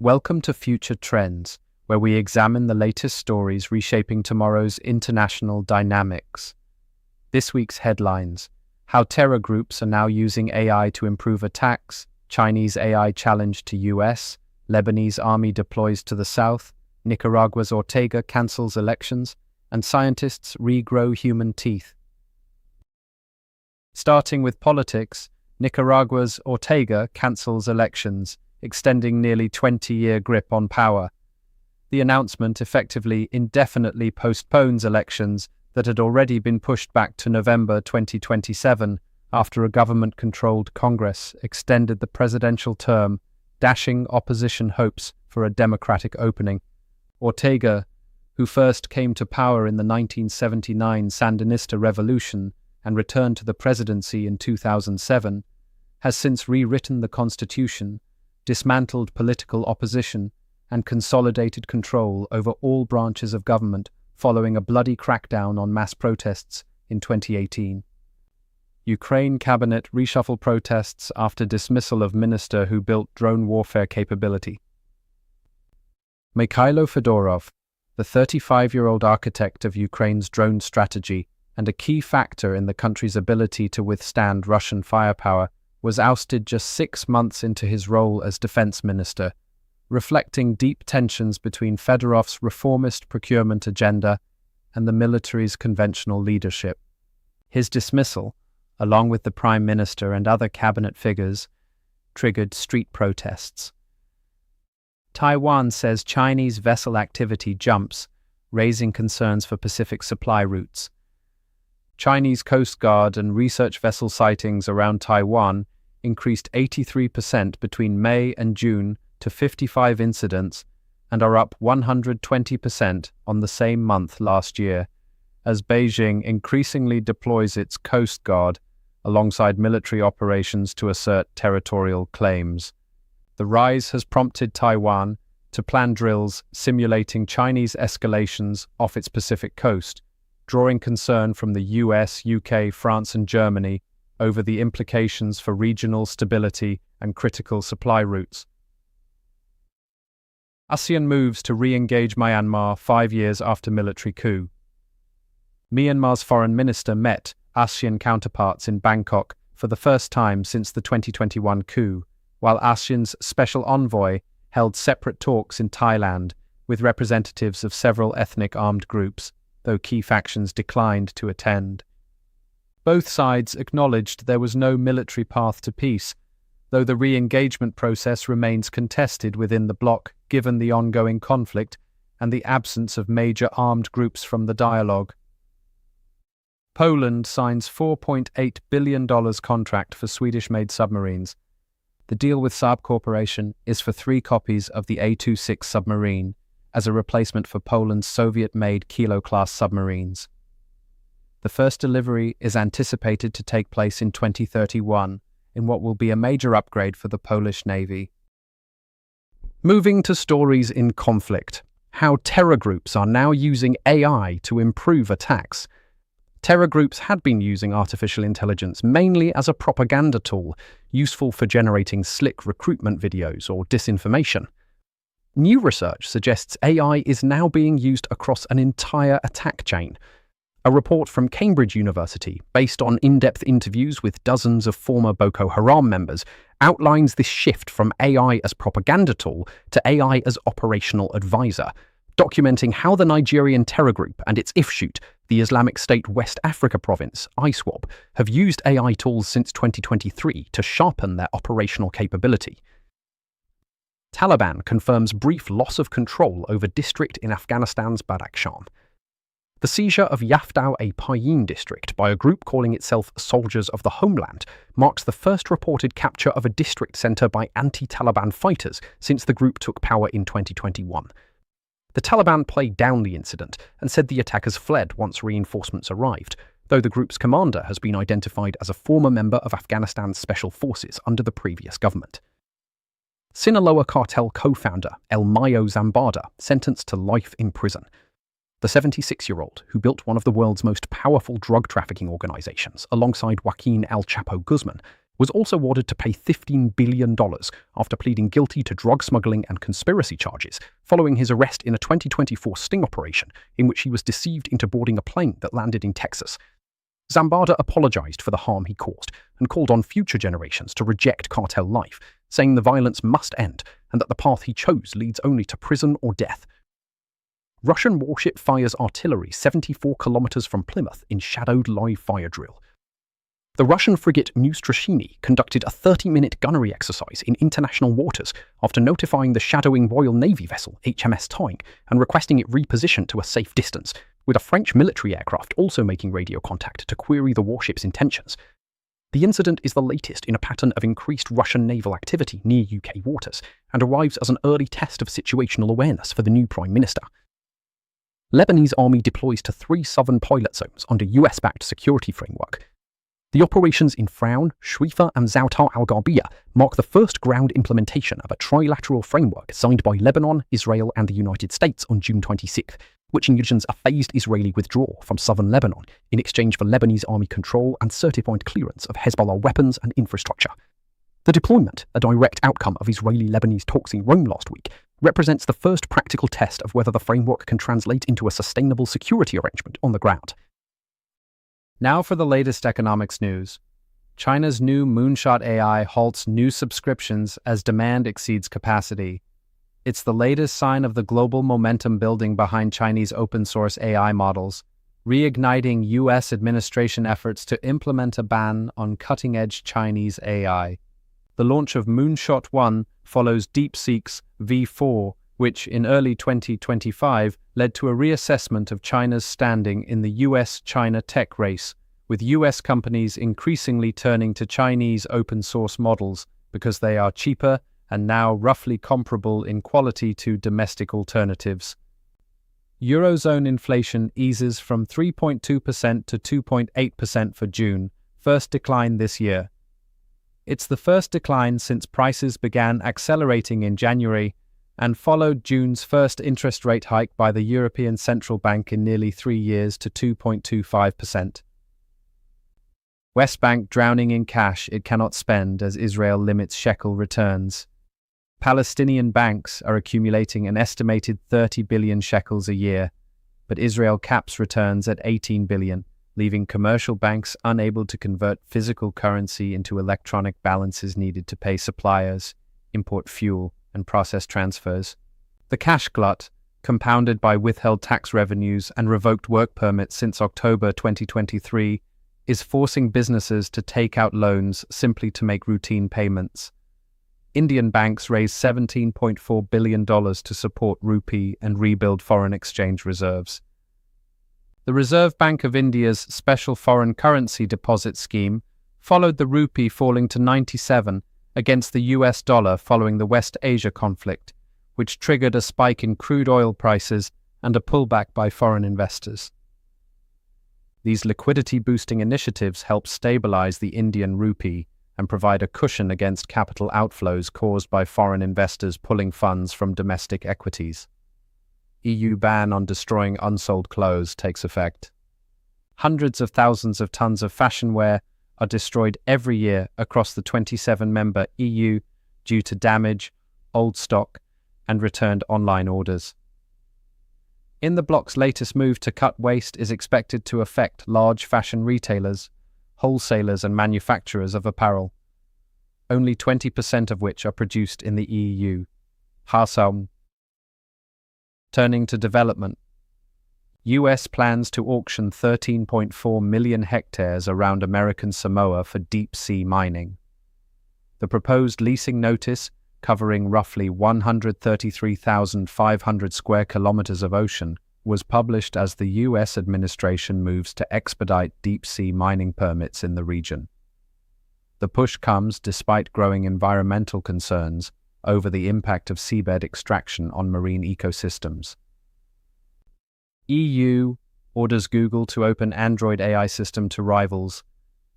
Welcome to Future Trends, where we examine the latest stories reshaping tomorrow's international dynamics. This week's headlines: how terror groups are now using AI to improve attacks, Chinese AI challenge to US, Lebanese army deploys to the south, Nicaragua's Ortega cancels elections, and scientists regrow human teeth. Starting with politics, Nicaragua's Ortega cancels elections, extending nearly 20-year grip on power. The announcement effectively indefinitely postpones elections that had already been pushed back to November 2027 after a government-controlled Congress extended the presidential term, dashing opposition hopes for a democratic opening. Ortega, who first came to power in the 1979 Sandinista Revolution and returned to the presidency in 2007, has since rewritten the constitution, dismantled political opposition, and consolidated control over all branches of government following a bloody crackdown on mass protests in 2018. Ukraine cabinet reshuffle protests after dismissal of minister who built drone warfare capability. Mikhailo Fedorov, the 35-year-old architect of Ukraine's drone strategy and a key factor in the country's ability to withstand Russian firepower, was ousted just 6 months into his role as defense minister, reflecting deep tensions between Fedorov's reformist procurement agenda and the military's conventional leadership. His dismissal, along with the prime minister and other cabinet figures, triggered street protests. Taiwan says Chinese vessel activity jumps, raising concerns for Pacific supply routes. Chinese Coast Guard and research vessel sightings around Taiwan increased 83% between May and June to 55 incidents and are up 120% on the same month last year, as Beijing increasingly deploys its Coast Guard alongside military operations to assert territorial claims. The rise has prompted Taiwan to plan drills simulating Chinese escalations off its Pacific coast, drawing concern from the US, UK, France and Germany over the implications for regional stability and critical supply routes. ASEAN moves to re-engage Myanmar 5 years after military coup. Myanmar's foreign minister met ASEAN counterparts in Bangkok for the first time since the 2021 coup, while ASEAN's special envoy held separate talks in Thailand with representatives of several ethnic armed groups, though key factions declined to attend. Both sides acknowledged there was no military path to peace, though the re-engagement process remains contested within the bloc given the ongoing conflict and the absence of major armed groups from the dialogue. Poland signs $4.8 billion contract for Swedish-made submarines. The deal with Saab Corporation is for 3 copies of the A-26 submarine as a replacement for Poland's Soviet-made Kilo-class submarines. The first delivery is anticipated to take place in 2031, in what will be a major upgrade for the Polish Navy. Moving to stories in conflict: how terror groups are now using AI to improve attacks. Terror groups had been using artificial intelligence mainly as a propaganda tool, useful for generating slick recruitment videos or disinformation. New research suggests AI is now being used across an entire attack chain. A report from Cambridge University, based on in-depth interviews with dozens of former Boko Haram members, outlines this shift from AI as propaganda tool to AI as operational advisor, documenting how the Nigerian terror group and its offshoot, the Islamic State West Africa province, ISWAP, have used AI tools since 2023 to sharpen their operational capability. Taliban confirms brief loss of control over district in Afghanistan's Badakhshan. The seizure of Yaftau-e-Payin district by a group calling itself Soldiers of the Homeland marks the first reported capture of a district centre by anti-Taliban fighters since the group took power in 2021. The Taliban played down the incident and said the attackers fled once reinforcements arrived, though the group's commander has been identified as a former member of Afghanistan's special forces under the previous government. Sinaloa cartel co-founder El Mayo Zambada sentenced to life in prison. The 76-year-old, who built one of the world's most powerful drug trafficking organizations alongside Joaquin El Chapo Guzman, was also ordered to pay $15 billion after pleading guilty to drug smuggling and conspiracy charges following his arrest in a 2024 sting operation in which he was deceived into boarding a plane that landed in Texas. Zambada apologized for the harm he caused and called on future generations to reject cartel life, saying the violence must end and that the path he chose leads only to prison or death. Russian warship fires artillery 74 kilometers from Plymouth in shadowed live fire drill. The Russian frigate Neustrashiny conducted a 30-minute gunnery exercise in international waters after notifying the shadowing Royal Navy vessel HMS Tyne and requesting it reposition to a safe distance, with a French military aircraft also making radio contact to query the warship's intentions. The incident is the latest in a pattern of increased Russian naval activity near UK waters and arrives as an early test of situational awareness for the new Prime Minister. Lebanese army deploys to 3 southern pilot zones under US-backed security framework. The operations in Frown, Shrifa and Zoutar al-Gharbia mark the first ground implementation of a trilateral framework signed by Lebanon, Israel and the United States on June 26th, which envisions a phased Israeli withdrawal from southern Lebanon in exchange for Lebanese army control and certified clearance of Hezbollah weapons and infrastructure. The deployment, a direct outcome of Israeli-Lebanese talks in Rome last week, represents the first practical test of whether the framework can translate into a sustainable security arrangement on the ground. Now for the latest economics news. China's new Moonshot AI halts new subscriptions as demand exceeds capacity. It's the latest sign of the global momentum building behind Chinese open-source AI models, reigniting US administration efforts to implement a ban on cutting-edge Chinese AI. The launch of Moonshot 1 follows DeepSeek's V4, which in early 2025 led to a reassessment of China's standing in the US-China tech race, with US companies increasingly turning to Chinese open-source models because they are cheaper and now roughly comparable in quality to domestic alternatives. Eurozone inflation eases from 3.2% to 2.8% for June, first decline this year. It's the first decline since prices began accelerating in January and followed June's first interest rate hike by the European Central Bank in nearly 3 years to 2.25%. West Bank drowning in cash it cannot spend as Israel limits shekel returns. Palestinian banks are accumulating an estimated 30 billion shekels a year, but Israel caps returns at 18 billion, leaving commercial banks unable to convert physical currency into electronic balances needed to pay suppliers, import fuel, and process transfers. The cash glut, compounded by withheld tax revenues and revoked work permits since October 2023, is forcing businesses to take out loans simply to make routine payments. Indian banks raised $17.4 billion to support rupee and rebuild foreign exchange reserves. The Reserve Bank of India's special foreign currency deposit scheme followed the rupee falling to 97 against the US dollar following the West Asia conflict, which triggered a spike in crude oil prices and a pullback by foreign investors. These liquidity-boosting initiatives help stabilize the Indian rupee and provide a cushion against capital outflows caused by foreign investors pulling funds from domestic equities. EU ban on destroying unsold clothes takes effect. Hundreds of thousands of tons of fashion wear are destroyed every year across the 27-member EU due to damage, old stock, and returned online orders. In the bloc's latest move to cut waste is expected to affect large fashion retailers, wholesalers and manufacturers of apparel, only 20% of which are produced in the EU. Harsam. Turning to development. US plans to auction 13.4 million hectares around American Samoa for deep-sea mining. The proposed leasing notice, covering roughly 133,500 square kilometers of ocean, was published as the US administration moves to expedite deep-sea mining permits in the region. The push comes despite growing environmental concerns over the impact of seabed extraction on marine ecosystems. EU orders Google to open Android AI system to rivals.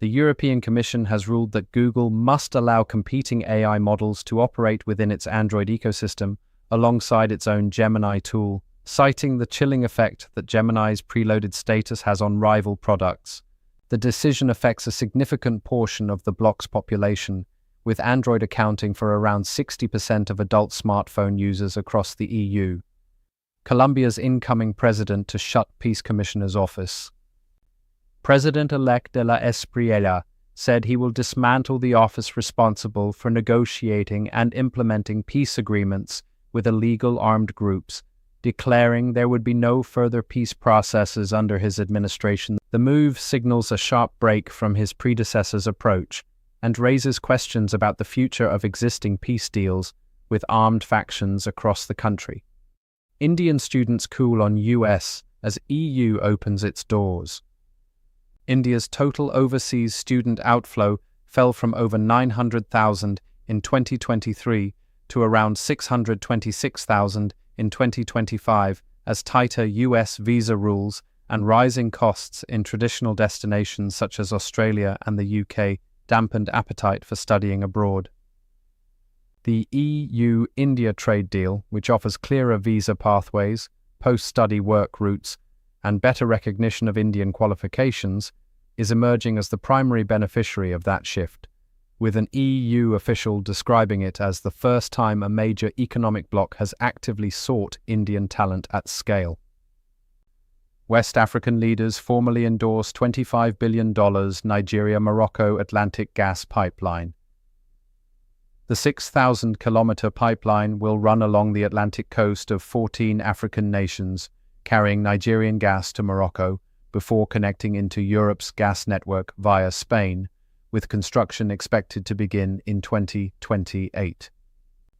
The European Commission has ruled that Google must allow competing AI models to operate within its Android ecosystem alongside its own Gemini tool, citing the chilling effect that Gemini's preloaded status has on rival products. The decision affects a significant portion of the bloc's population, with Android accounting for around 60% of adult smartphone users across the EU. Colombia's incoming president to shut Peace Commissioner's office. President-elect de la Espriella said he will dismantle the office responsible for negotiating and implementing peace agreements with illegal armed groups, declaring there would be no further peace processes under his administration. The move signals a sharp break from his predecessor's approach and raises questions about the future of existing peace deals with armed factions across the country. Indian students cool on US as EU opens its doors. India's total overseas student outflow fell from over 900,000 in 2023 to around 626,000 in 2025 as tighter US visa rules and rising costs in traditional destinations such as Australia and the UK dampened appetite for studying abroad. The EU-India trade deal, which offers clearer visa pathways, post-study work routes, and better recognition of Indian qualifications, is emerging as the primary beneficiary of that shift, with an EU official describing it as the first time a major economic bloc has actively sought Indian talent at scale. West African leaders formally endorsed $25 billion Nigeria-Morocco Atlantic Gas Pipeline. The 6,000-kilometer pipeline will run along the Atlantic coast of 14 African nations, carrying Nigerian gas to Morocco before connecting into Europe's gas network via Spain, with construction expected to begin in 2028.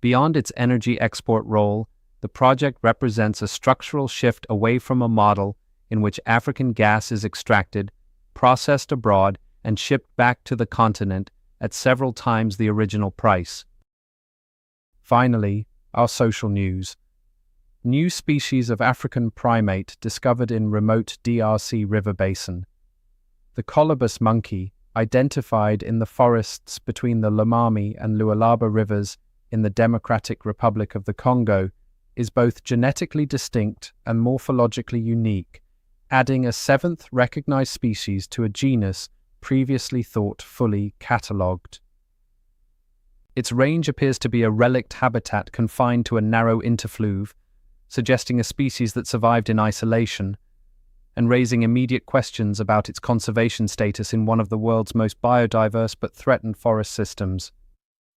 Beyond its energy export role, the project represents a structural shift away from a model in which African gas is extracted, processed abroad, and shipped back to the continent at several times the original price. Finally, our social news. New species of African primate discovered in remote DRC river basin. The colobus monkey, identified in the forests between the Lomami and Lualaba rivers in the Democratic Republic of the Congo, is both genetically distinct and morphologically unique, adding a seventh recognized species to a genus previously thought fully catalogued. Its range appears to be a relict habitat confined to a narrow interfluve, suggesting a species that survived in isolation, and raising immediate questions about its conservation status in one of the world's most biodiverse but threatened forest systems.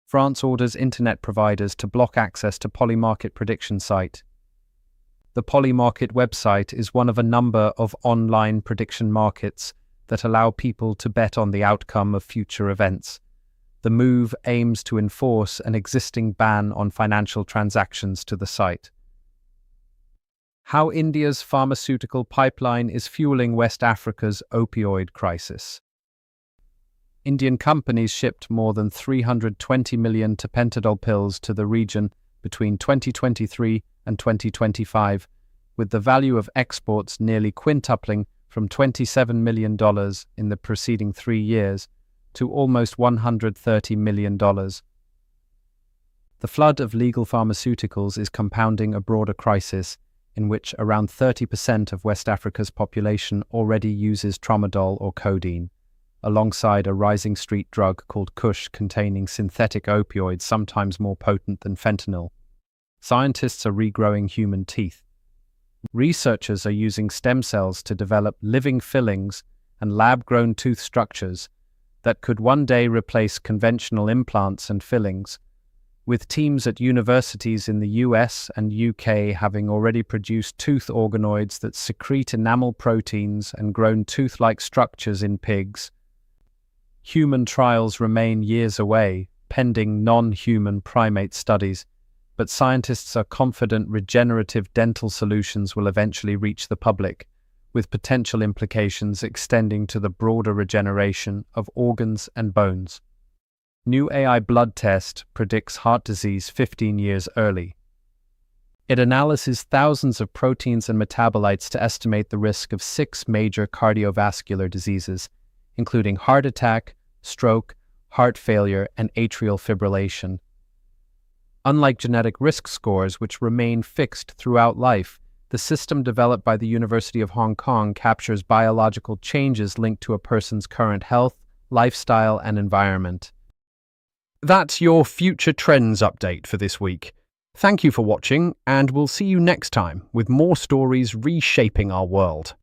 France orders internet providers to block access to Polymarket prediction site. The Polymarket website is one of a number of online prediction markets that allow people to bet on the outcome of future events. The move aims to enforce an existing ban on financial transactions to the site. How India's pharmaceutical pipeline is fueling West Africa's opioid crisis. Indian companies shipped more than 320 million tapentadol pills to the region between 2023 and 2025, with the value of exports nearly quintupling from $27 million in the preceding 3 years to almost $130 million. The flood of legal pharmaceuticals is compounding a broader crisis in which around 30% of West Africa's population already uses tramadol or codeine, alongside a rising street drug called Kush containing synthetic opioids sometimes more potent than fentanyl. Scientists are regrowing human teeth. Researchers are using stem cells to develop living fillings and lab-grown tooth structures that could one day replace conventional implants and fillings, with teams at universities in the US and UK having already produced tooth organoids that secrete enamel proteins and grown tooth-like structures in pigs. Human trials remain years away, pending non-human primate studies, but scientists are confident regenerative dental solutions will eventually reach the public, with potential implications extending to the broader regeneration of organs and bones. New AI blood test predicts heart disease 15 years early. It analyzes thousands of proteins and metabolites to estimate the risk of 6 major cardiovascular diseases, including heart attack, stroke, heart failure, and atrial fibrillation. Unlike genetic risk scores, which remain fixed throughout life, The system developed by the University of Hong Kong captures biological changes linked to a person's current health, lifestyle, and environment. That's your Future Trends update for this week. Thank you for watching, and we'll see you next time with more stories reshaping our world.